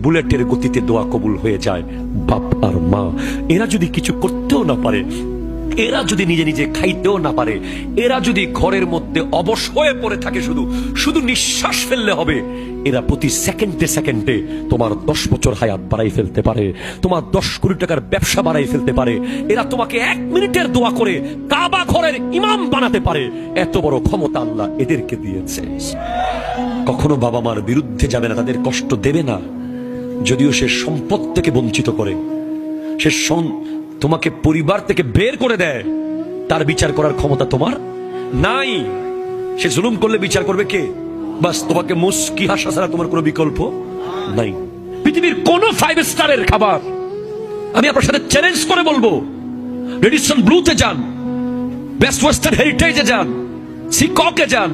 বুলেটের গতিতে দোয়া কবুল হয়ে যায়। বাপ আর মা এরা যদি কিছু করতেও না পারে, এরা যদি নিজে নিজে খাইতেও না পারে, এরা যদি ঘরের মধ্যে অবশ হয়ে পড়ে থাকে, শুধু শুধু নিঃশ্বাস ফেললে হবে, এরা প্রতি সেকেন্ডে সেকেন্ডে তোমার 10 বছর হায়াত বাড়াই ফেলতে পারে, তোমার 10 কোটি টাকার ব্যবসা বাড়াই ফেলতে পারে। এরা তোমাকে 1 মিনিটের দোয়া করে কাবা ঘরের ইমাম বানাতে পারে। এত বড় ক্ষমতা আল্লাহ এদেরকে দিয়েছে। কখনো বাবা মার বিরুদ্ধে যাবে না, তাদের কষ্ট দেবে না, যদিও সে সম্পদ থেকে বঞ্চিত করে, সে তোমাকে পরিবার থেকে বের করে দেয়, তার বিচার করার ক্ষমতা তোমার নাই। সে জুলুম করলে বিচার করবে কে? বাস তোমাকে মুস্কি হাসা ছাড়া তোমার কোনো বিকল্প নাই। পৃথিবীর কোন 5 স্টারের খাবার, আমি আপনার সাথে চ্যালেঞ্জ করে বলবো, রেডিসন ব্লুতে যান, বেস্ট ওয়েস্টার্ন হেরিটেজে যান, সিককে যান,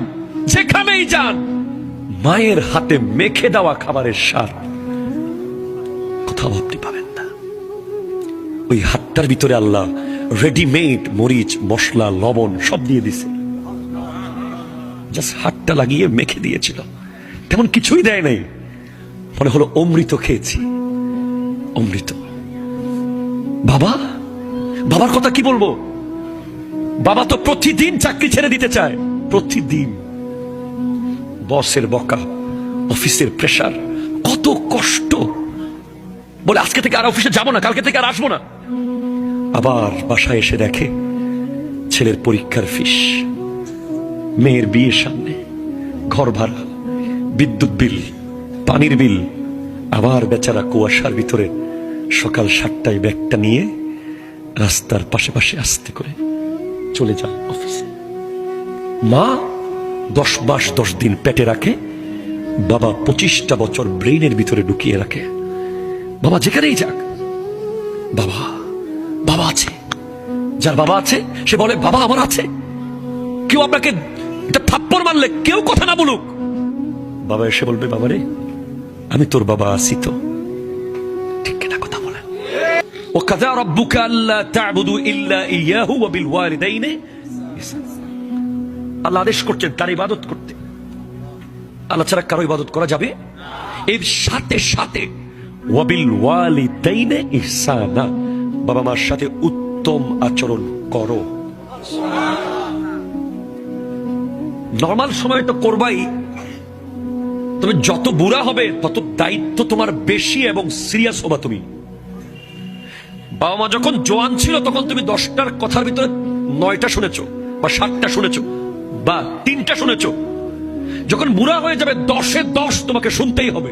যেখানেই যান, মায়ের হাতে মেখে দেওয়া খাবারের স্বাদ কোথাও আপনি পাবেন না। ওই হাতটার ভিতরে আল্লাহ রেডিমেড মরিচ, মশলা, লবণ সব দিয়ে দিছে, জাস্ট হাতটা লাগিয়ে মেখে দিয়েছিল, তেমন কিছুই দেয় নাই। মনে হলো অমৃত খেয়েছি, অমৃত। বাবা, বাবার কথা কি বলবো? বাবা তো প্রতিদিন চাকরি ছেড়ে দিতে চায়, প্রতিদিন। বসের বকা, অফিসের প্রেসার, কত কষ্ট, বলে আজকে থেকে আর অফিসে যাবো না, কালকে থেকে আর আসবো না। আবার বাসায় এসে দেখে ছেলের পরীক্ষার ফিস, মেয়ের বিয়ের সামনে, ঘর ভাড়া, বিদ্যুৎ বিল, পানির বিল। আবার বেচারা কুয়াশার ভিতরে সকাল 7টায় ব্যাগটা নিয়ে রাস্তার পাশে পাশে আস্তে করে চলে যায় অফিসে। মা 10 মাস 10 দিন পেটে রাখে, বাবা 25টা বছর ব্রেইনের ভিতরে ঢুকিয়ে রাখে। বাবা যেখানেই যাক, বাবা বাবা আছে। যার বাবা আছে সে বলে বাবা আমার আছে। কেউ আপনাকে একটা থাপ্পড় মারলে কেউ কথা না বলুক, বাবা এসে বলবে বাবা রে আমি তোর বাবা আছি তো, ঠিক কিনা কথা বলেন। ওয়াকাযা রাব্বুকা আল্লা তা'বুদু ইল্লা ইয়াহু ওয়া বিল ওয়ালিদাইনি ইহসানা। আল্লাহ আদেশ করছেন তার ইবাদত করতে, আল্লাহ ছাড়া কারো ইবাদত করা যাবে। এর সাথে সাথে ওয়া বিল ওয়ালিদাইনি ইহসানা, বাবা মার সাথে উত্তম আচরণ করো। নরমাল সময় তো করবাই, তবে যত বুড়া হবে তত দায়িত্ব তোমার বেশি এবং সিরিয়াস হবা তুমি। বাবা মা যখন জোয়ান ছিল তখন তুমি 10টার কথার ভিতরে 9টা শুনেছো বা 7টা শুনেছো বা 3টা শুনেছো। যখন বুড়া হয়ে যাবে 10-এ 10 তোমাকে শুনতেই হবে।